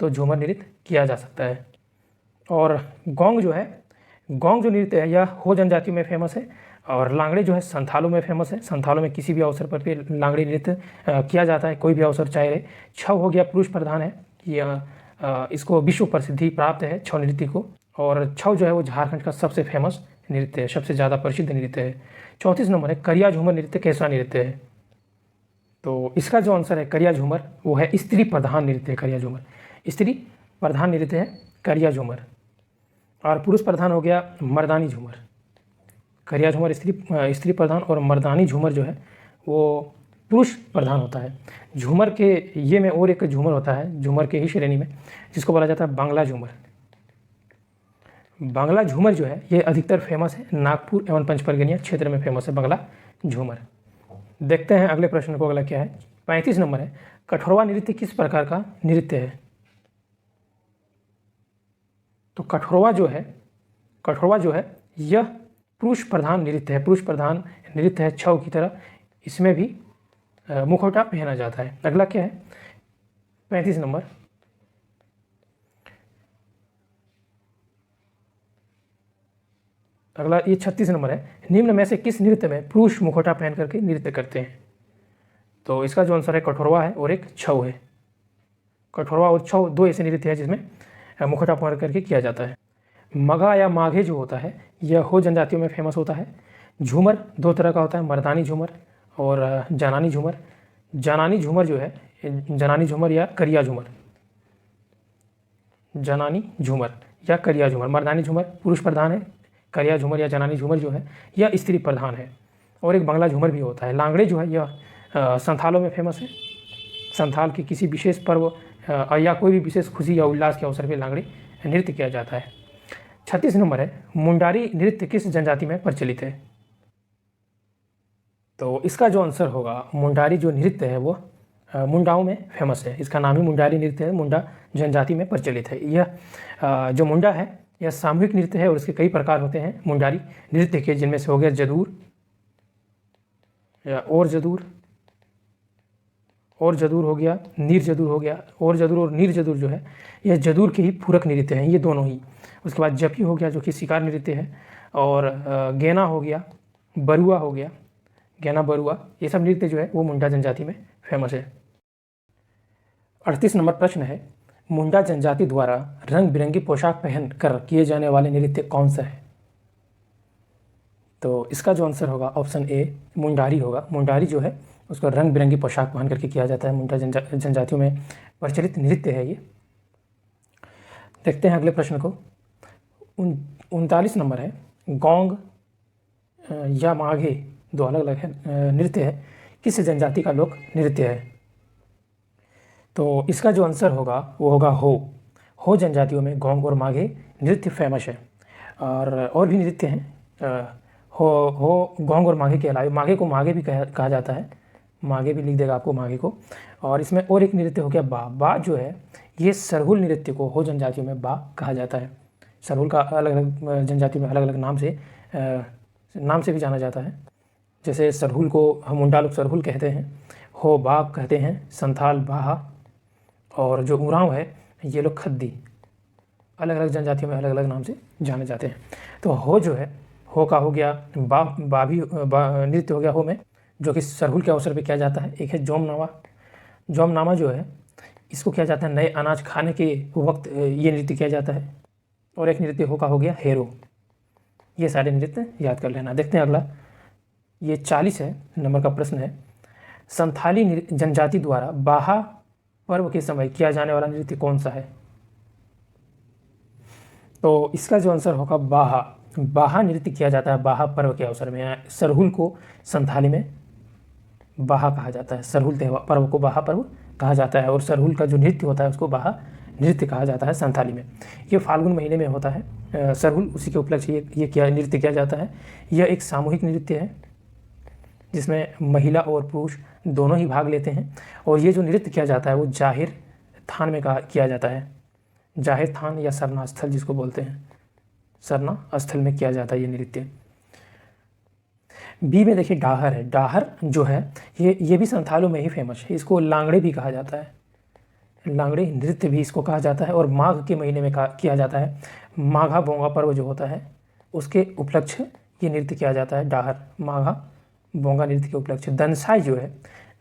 तो झूमर नृत्य किया जा सकता है। और गोंग जो है, गोंग जो नृत्य है यह हो जनजातियों में फेमस है, और लांगड़े जो है संथालों में फेमस है। संथालों में किसी भी अवसर पर भी लांगड़ी नृत्य किया जाता है, कोई भी अवसर चाहे रहे। छऊ हो गया पुरुष प्रधान है, यह इसको विश्व प्रसिद्धि प्राप्त है छऊ नृत्य को, और छऊ जो है वो झारखंड का सबसे फेमस नृत्य है, सबसे ज़्यादा प्रसिद्ध नृत्य है। 34 नंबर है, करिया झूमर नृत्य कैसा नृत्य है? तो इसका जो आंसर है करिया झूमर वो है स्त्री प्रधान नृत्य है। करिया झूमर स्त्री प्रधान नृत्य है करिया झूमर, और पुरुष प्रधान हो गया मर्दानी झूमर। करिया झूमर स्त्री प्रधान, और मर्दानी झूमर जो है वो पुरुष प्रधान होता है। झूमर के ये में और एक झूमर होता है झूमर के ही श्रेणी में, जिसको बोला जाता है बांग्ला झूमर। बांग्ला झूमर जो है ये अधिकतर फेमस है नागपुर एवं पंचपरगनिया क्षेत्र में फेमस है बांग्ला झूमर। देखते हैं अगले प्रश्न को, अगला क्या है, 35 नंबर है, कठोरवा नृत्य किस प्रकार का नृत्य है? तो कठोरवा जो है यह पुरुष प्रधान नृत्य है, पुरुष प्रधान नृत्य है छऊ की तरह। इसमें भी मुखौटा पहना जाता है। अगला क्या है, 35 नंबर, अगला ये 36 नंबर है, निम्न में से किस नृत्य में पुरुष मुखौटा पहन करके नृत्य करते हैं? तो इसका जो आंसर है कठोरवा है और एक छऊ है। कठोरवा और छऊ दो ऐसे नृत्य है जिसमें मुखौटा पहन करके किया जाता है। मगा या माघे जो होता है यह हो जनजातियों में फेमस होता है। झूमर दो तरह का होता है, मर्दानी झूमर और जनानी झूमर। जनानी झूमर जो है, जनानी झूमर या करिया झूमर, जनानी झूमर या करिया झूमर। मर्दानी झूमर पुरुष प्रधान है, करिया झूमर या जनानी झूमर जो है यह स्त्री प्रधान है। और एक बांग्ला झूमर भी होता है। लांगड़े जो है यह संथालों में फेमस है। संथाल की किसी विशेष पर्व या कोई भी विशेष खुशी या उल्लास के अवसर पर लांगड़े नृत्य किया जाता है। 36 नंबर है, मुंडारी नृत्य किस जनजाति में प्रचलित है? तो इसका जो आंसर होगा, मुंडारी जो नृत्य है वो मुंडाओं में फेमस है। इसका नाम ही मुंडारी नृत्य है, मुंडा जनजाति में प्रचलित है। यह जो मुंडा है यह सामूहिक नृत्य है और इसके कई प्रकार होते हैं मुंडारी नृत्य के, जिनमें से हो गया जदूर या और जदूर हो गया, नीर जदूर हो गया। और जदूर और नीर जदूर जो है यह जदूर के ही पूरक नृत्य हैं, ये दोनों ही। उसके बाद जपी हो गया जो कि शिकार नृत्य है, और गेना हो गया, बरुआ हो गया, गेना बरुआ, ये सब नृत्य जो है वो मुंडा जनजाति में फेमस है। 38 नंबर प्रश्न है, मुंडा जनजाति द्वारा रंग बिरंगी पोशाक पहन कर किए जाने वाले नृत्य कौन सा है? तो इसका जो आंसर होगा ऑप्शन ए मुंडारी होगा। मुंडारी जो है उसको रंग बिरंगी पोशाक पहन करके किया जाता है। मुंडा जनजातियों में प्रचलित नृत्य है ये। देखते हैं अगले प्रश्न को। 39 नंबर है, गोंग या माघे दो अलग अलग नृत्य है, किस जनजाति का लोक नृत्य है? तो इसका जो आंसर होगा वो होगा हो जनजातियों में गोंग और माघे नृत्य फेमस है। और भी नृत्य हैं हो गोंग और माघे के अलावा। माघे को माघे भी कहा जाता है, माघे भी लिख देगा आपको माघे को। और इसमें और एक नृत्य हो गया बा जो है ये सरहुल नृत्य को हो जनजातियों में बा कहा जाता है। सरहुल का अलग अलग जनजाति में अलग अलग नाम से भी जाना जाता है। जैसे सरहुल को हम मुंडा लोग सरहुल कहते हैं, हो बा कहते हैं, संथाल बाहा, और जो उरांव है ये लोग खद्दी। अलग अलग जनजातियों में अलग अलग नाम से जाने जाते हैं। तो हो जो है, हो का हो गया बा भी नृत्य हो गया हो में, जो कि सरहुल के अवसर पे किया जाता है। एक है जोमनामा जो है इसको किया जाता है नए अनाज खाने के वक्त ये नृत्य किया जाता है। और एक नृत्य हो का हो गया हेरो। ये सारे नृत्य याद कर लेना। देखते हैं अगला, ये 40 है नंबर का प्रश्न है, संथाली जनजाति द्वारा बाहा पर्व के समय किया जाने वाला नृत्य कौन सा है? तो इसका जो आंसर होगा बाहा। बाहा नृत्य किया जाता है बाहा पर्व के अवसर में। सरहुल को संथाली में बाहा कहा जाता है। सरहुल त्यौहार पर्व को बाहा पर्व कहा जाता है और सरहुल का जो नृत्य होता है उसको बाहा नृत्य कहा जाता है संथाली में। ये फाल्गुन महीने में होता है सरहुल, उसी के उपलक्ष्य ये क्या नृत्य किया जाता है। यह एक सामूहिक नृत्य है जिसमें महिला और पुरुष दोनों ही भाग लेते हैं और ये जो नृत्य किया जाता है वो जाहिर थान में किया जाता है। जाहिर थान या सरना स्थल जिसको बोलते हैं, सरना स्थल में किया जाता है ये नृत्य। बी में देखिए डाहर है। डाहर जो है ये भी संथालों में ही फेमस है। इसको लांगड़े भी कहा जाता है, लांगड़े नृत्य भी इसको कहा जाता है और माघ के महीने में किया जाता है। माघा बोंगा पर्व जो होता है उसके उपलक्ष्य ये नृत्य किया जाता है। डाहर माघा बोंगा नृत्य के उपलक्ष्य। दनसाई जो है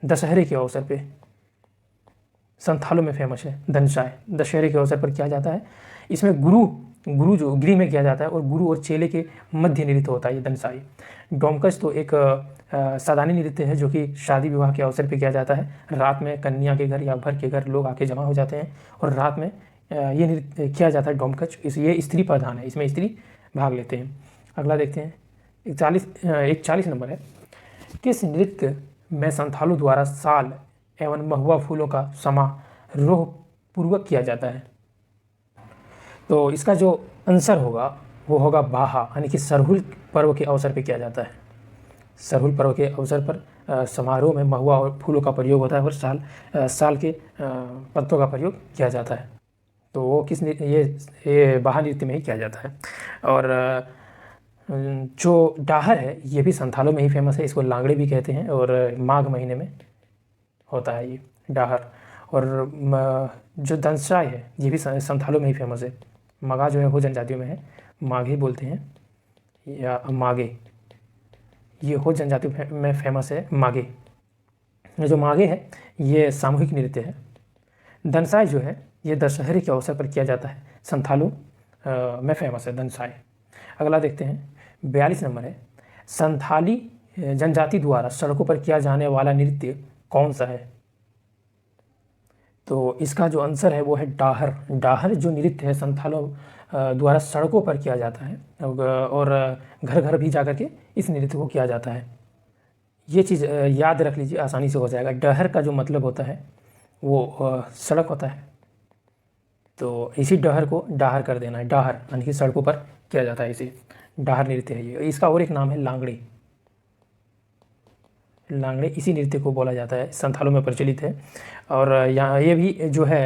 दशहरे के अवसर पे संथालों में फेमस है। दनसाई दशहरे के अवसर पर किया जाता है। इसमें गुरु जो गृह में किया जाता है और गुरु और चेले के मध्य नृत्य होता है ये दनसाई। डोमकच तो एक सादानी नृत्य है जो कि शादी विवाह के अवसर पे किया जाता है। रात में कन्या के घर या भर के घर लोग आके जमा हो जाते हैं और रात में ये नृत्य किया जाता है डोमकच। ये स्त्री प्रधान है, इसमें स्त्री भाग लेते हैं। अगला देखते हैं 41 नंबर है। किस नृत्य में संथालों द्वारा साल एवं महुआ फूलों का समारोह पूर्वक किया जाता है? तो इसका जो आंसर होगा वो होगा बाहा, यानी कि सरहुल पर्व के अवसर पे किया जाता है। सरहुल पर्व के अवसर पर समारोह में महुआ और फूलों का प्रयोग होता है और साल के पत्तों का प्रयोग किया जाता है। तो वो ये बाहा नृत्य में ही किया जाता है। और जो डाहर है ये भी संथालों में ही फेमस है। इसको लांगड़े भी कहते हैं और माघ महीने में होता है ये डाहर। और जो दंसाई है ये भी संथालों में ही फेमस है। मगा जो है हो जनजातियों में है, माघे बोलते हैं या मागे, ये हो जनजातियों में फेमस है मागे। जो मागे है ये सामूहिक नृत्य है। दनसाई जो है ये दशहरे के अवसर पर किया जाता है, संथालों में फेमस है दनसाई। अगला देखते हैं 42 नंबर है। संथाली जनजाति द्वारा सड़कों पर किया जाने वाला नृत्य कौन सा है? तो इसका जो आंसर है वो है डाहर। डाहर जो नृत्य है संथालों द्वारा सड़कों पर किया जाता है और घर घर भी जाकर के इस नृत्य को किया जाता है। ये चीज़ याद रख लीजिए, आसानी से हो जाएगा। डहर का जो मतलब होता है वो सड़क होता है, तो इसी डहर को डाहर कर देना है। डाहर यानी कि सड़कों पर किया जाता है, इसे डाहर नृत्य है ये। इसका और एक नाम है लांगड़े। लांगड़े इसी नृत्य को बोला जाता है, संथालों में प्रचलित है। और यहाँ ये भी जो है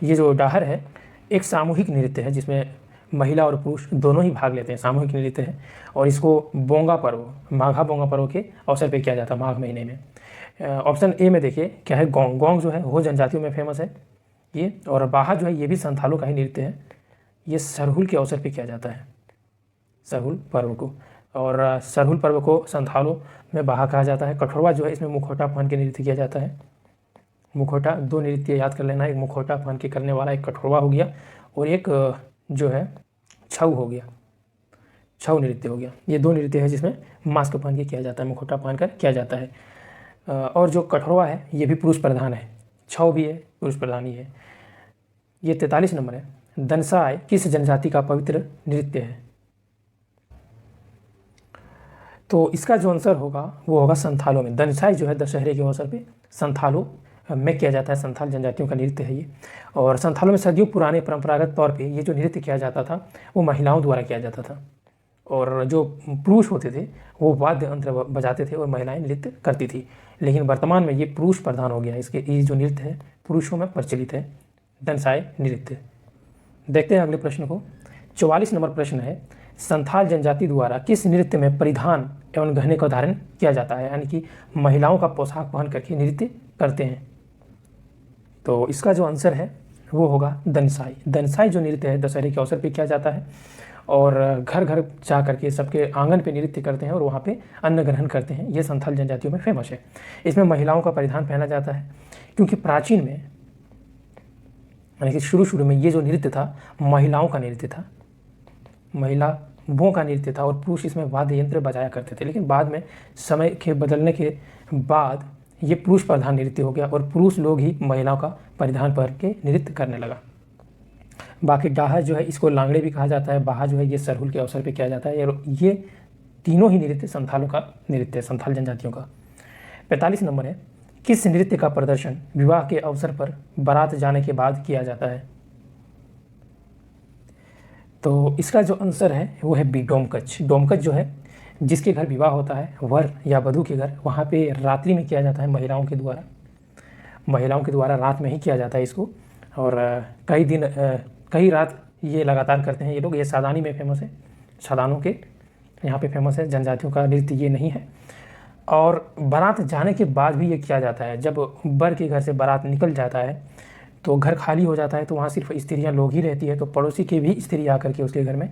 ये जो डाहर है एक सामूहिक नृत्य है जिसमें महिला और पुरुष दोनों ही भाग लेते हैं। सामूहिक नृत्य है और इसको बोंगा पर्व, माघा बोंगा पर्व के अवसर पे किया जाता है माघ महीने में। ऑप्शन ए में देखिए क्या है, गोंग। गोंग जो है हो जनजातियों में फेमस है ये। और बाहा जो है ये भी संथालों का ही नृत्य है। ये सरहुल के अवसर पे किया जाता है, सरहुल पर्व को। और सरहुल पर्व को संथालों में बाहा कहा जाता है। कठोरवा जो है इसमें मुखौटा पहन के नृत्य किया जाता है। मुखौटा, दो नृत्य याद कर लेना, एक मुखौटा पहन के करने वाला, एक कठोरवा हो गया, और एक जो है छऊ हो गया, छऊ नृत्य हो गया। ये दो नृत्य है जिसमें मास्क पहन के किया जाता है, मुखौटा पहन कर किया जाता है। और जो कठोरवा है ये भी पुरुष प्रधान है, छऊ भी है, पुरुष प्रधान ही है। ये 43 नंबर है। दनसाई किस जनजाति का पवित्र नृत्य है? तो इसका जो आंसर होगा वो होगा संथालों में। दनसाई जो है दशहरे के अवसर पे संथालों में किया जाता है, संथाल जनजातियों का नृत्य है ये। और संथालों में सदियों पुराने परंपरागत तौर पे ये जो नृत्य किया जाता था वो महिलाओं द्वारा किया जाता था, और जो पुरुष होते थे वो वाद्य यंत्र बजाते थे और महिलाएं नृत्य करती थी। लेकिन वर्तमान में ये पुरुष प्रधान हो गया, इसके ये जो नृत्य है पुरुषों में प्रचलित है, दनसाई नृत्य। देखते हैं अगले प्रश्न को। 44 नंबर प्रश्न है, संथाल जनजाति द्वारा किस नृत्य में परिधान एवं गहने का धारण किया जाता है, यानी कि महिलाओं का पोशाक पहन करके नृत्य करते हैं? तो इसका जो आंसर है वो होगा दनसाई। दनसाई जो नृत्य है दशहरे के अवसर पे किया जाता है और घर घर जा करके सबके आंगन पे नृत्य करते हैं और वहाँ पे अन्न ग्रहण करते हैं। ये संथाल जनजातियों में फेमस है। इसमें महिलाओं का परिधान पहना जाता है, क्योंकि प्राचीन में यानी कि शुरू में ये जो नृत्य था महिलाओं का नृत्य था, महिलाओं का नृत्य था और पुरुष इसमें वाद्य यंत्र बजाया करते थे। लेकिन बाद में समय के बदलने के बाद ये पुरुष प्रधान नृत्य हो गया और पुरुष लोग ही महिलाओं का परिधान पहन के नृत्य करने लगा। बाकी डाहा जो है इसको लांगड़े भी कहा जाता है, बाहा जो है ये सरहुल के अवसर पे किया जाता है। ये तीनों ही नृत्य संथालों का नृत्य है, संथाल जनजातियों का। 45 नंबर है, किस नृत्य का प्रदर्शन विवाह के अवसर पर बारात जाने के बाद किया जाता है? तो इसका जो आंसर है वो है बी, डोमकच। डोमकच जो है जिसके घर विवाह होता है, वर या वधू के घर, वहाँ पे रात्रि में किया जाता है महिलाओं के द्वारा। महिलाओं के द्वारा रात में ही किया जाता है इसको, और कई दिन कई रात ये लगातार करते हैं ये लोग। ये सादानी में फेमस है, सादानों के यहाँ पे फेमस है, जनजातियों का नृत्य ये नहीं है। और बारात जाने के बाद भी ये किया जाता है। जब वर के घर से बारात निकल जाता है तो घर खाली हो जाता है, तो वहाँ सिर्फ स्त्रियाँ लोग ही रहती है, तो पड़ोसी की भी स्त्री आकर के उसके घर में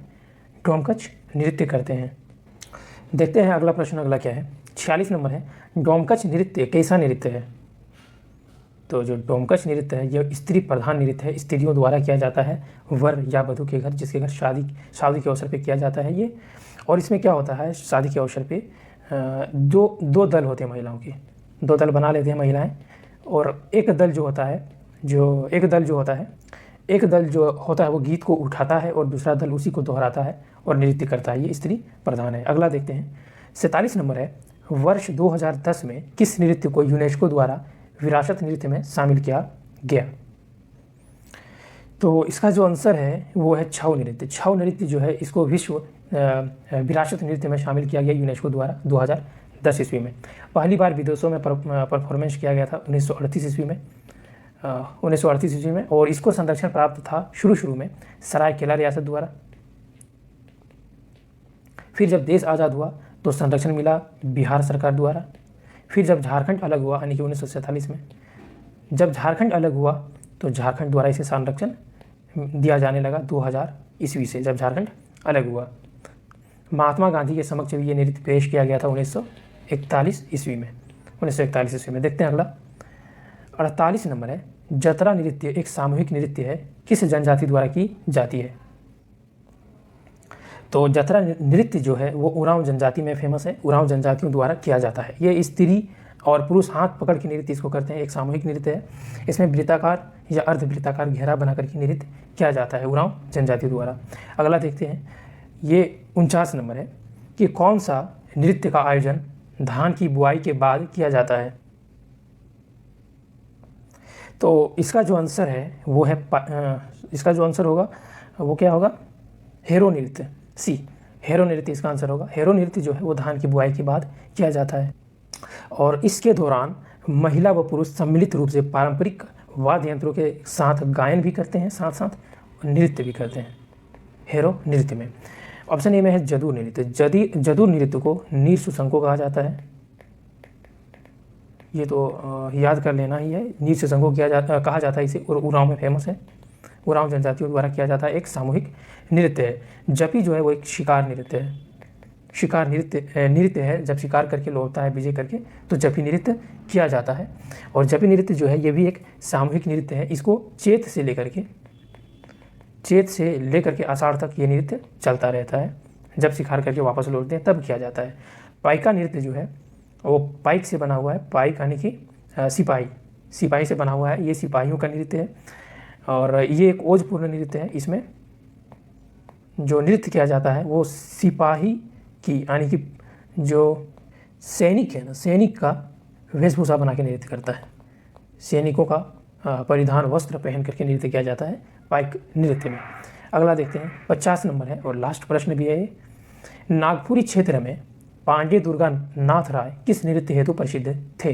डोमकच नृत्य करते हैं। देखते हैं अगला प्रश्न अगला क्या है। 46 नंबर है, डोमकच नृत्य कैसा नृत्य है? तो जो डोमकच नृत्य है यह स्त्री प्रधान नृत्य है, स्त्रियों द्वारा किया जाता है वर या वधू के घर, जिसके घर शादी के अवसर पे किया जाता है ये। और इसमें क्या होता है, शादी के अवसर पे दो दल होते हैं महिलाओं के, दो दल बना लेते हैं महिलाएं, और एक दल जो होता है वो गीत को उठाता है और दूसरा दल उसी को दोहराता है और नृत्य करता है। ये स्त्री प्रधान है। अगला देखते हैं। 47 नंबर है, वर्ष 2010 में किस नृत्य को यूनेस्को द्वारा विरासत नृत्य में शामिल किया गया? तो इसका जो आंसर है वो है छऊ नृत्य। छऊ नृत्य जो है इसको विश्व विरासत नृत्य में शामिल किया गया यूनेस्को द्वारा 2010 ईस्वी में। पहली बार विदेशों में परफॉर्मेंस किया गया था 1938 ईस्वी में, 1938 ईस्वी में, और इसको संरक्षण प्राप्त था शुरू में सरायकेला रियासत द्वारा। फिर जब देश आज़ाद हुआ तो संरक्षण मिला बिहार सरकार द्वारा। फिर जब झारखंड अलग हुआ यानी कि 1947 में, जब झारखंड अलग हुआ तो झारखंड द्वारा इसे संरक्षण दिया जाने लगा 2000 ईस्वी से, जब झारखंड अलग हुआ। महात्मा गांधी के समक्ष भी ये नृत्य पेश किया गया था 1941 ईस्वी में, 1941 ईस्वी में। देखते हैं अगला। 48 नंबर है, जतरा नृत्य एक सामूहिक नृत्य है, किस जनजाति द्वारा की जाती है? तो जतरा नृत्य जो है वो उरांव जनजाति में फेमस है, उरांव जनजातियों द्वारा किया जाता है। ये स्त्री और पुरुष हाथ पकड़ के नृत्य इसको करते हैं, एक सामूहिक नृत्य है। इसमें वृत्ताकार या अर्धवृत्ताकार घेरा बनाकर के नृत्य किया जाता है उरांव जनजाति द्वारा। अगला देखते हैं। ये 49 नंबर है कि कौन सा नृत्य का आयोजन धान की बुआई के बाद किया जाता है? तो इसका जो आंसर है वो है इसका जो आंसर होगा वो क्या होगा? हेरो नृत्य, सी, हेरो नृत्य इसका आंसर होगा। हेरो नृत्य जो है वो धान की बुआई के बाद किया जाता है, और इसके दौरान महिला व पुरुष सम्मिलित रूप से पारंपरिक वाद्य यंत्रों के साथ गायन भी करते हैं, साथ साथ नृत्य भी करते हैं हेरो नृत्य में। ऑप्शन ए में है जदू नृत्य। जदू नृत्य को नीर सुसंको कहा जाता है, ये तो याद कर लेना ही है। नीर सुसंको कहा जाता है इसे, और उरांव में फेमस है, उरांव जनजातियों द्वारा किया जाता है, एक सामूहिक नृत्य है। जपी जो है वो एक शिकार नृत्य है, शिकार नृत्य है। जब शिकार करके लौटता है विजय करके तो जपी नृत्य किया जाता है। और जपी नृत्य जो है ये भी एक सामूहिक नृत्य है। इसको चेत से लेकर के आषाढ़ तक ये नृत्य चलता रहता है। जब शिकार करके वापस लौटते हैं तब किया जाता है। पाइका नृत्य जो है वो पाइक से बना हुआ है, पाइक यानी कि सिपाही से बना हुआ है, ये सिपाहियों का नृत्य है, और ये एक ओजपूर्ण नृत्य है। इसमें जो नृत्य किया जाता है वो सिपाही की यानी कि जो सैनिक है ना, सैनिक का वेशभूषा बना के नृत्य करता है। सैनिकों का परिधान वस्त्र पहन करके नृत्य किया जाता है पाइक नृत्य में। अगला देखते हैं। 50 नंबर है और लास्ट प्रश्न भी है। नागपुरी क्षेत्र में पांडे दुर्गा नाथ राय किस नृत्य हेतु प्रसिद्ध थे?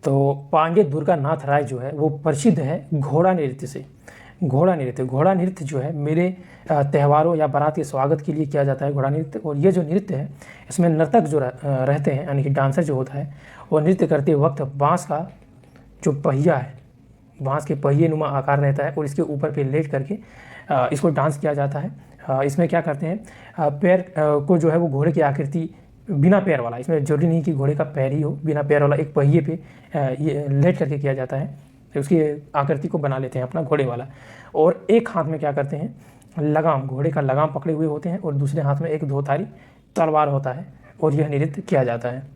तो पांडे दुर्गा नाथ राय जो है वो प्रसिद्ध है घोड़ा नृत्य से। घोड़ा नृत्य जो है मेरे त्योहारों या बारात के स्वागत के लिए किया जाता है घोड़ा नृत्य। और ये जो नृत्य है इसमें नर्तक जो रहते हैं यानी कि डांसर जो होता है वो नृत्य करते वक्त बांस का जो पहिया है, बांस के पहिए नुमा आकार रहता है और इसके ऊपर पे लेट करके इसको डांस किया जाता है। इसमें क्या करते हैं, पैर को जो है वो घोड़े की आकृति बिना पैर वाला, इसमें जरूरी नहीं कि घोड़े का पैर ही हो, बिना पैर वाला एक पहिए पे ये लेट करके किया जाता है। तो उसकी आकृति को बना लेते हैं अपना घोड़े वाला। और एक हाथ में क्या करते हैं, लगाम, घोड़े का लगाम पकड़े हुए होते हैं और दूसरे हाथ में एक धोतारी तलवार होता है और यह नृत्य किया जाता है।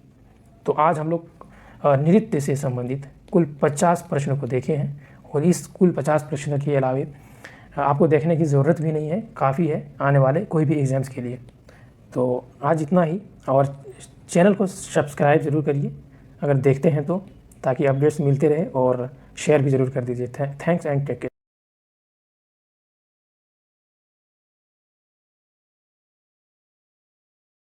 तो आज हम लोग नृत्य से संबंधित कुल 50 प्रश्नों को देखे हैं और इस कुल 50 प्रश्नों के अलावे आपको देखने की ज़रूरत भी नहीं है, काफ़ी है आने वाले कोई भी एग्ज़ाम्स के लिए। तो आज इतना ही, और चैनल को सब्सक्राइब ज़रूर करिए अगर देखते हैं तो, ताकि अपडेट्स मिलते रहे, और शेयर भी ज़रूर कर दीजिए। Thanks and take care.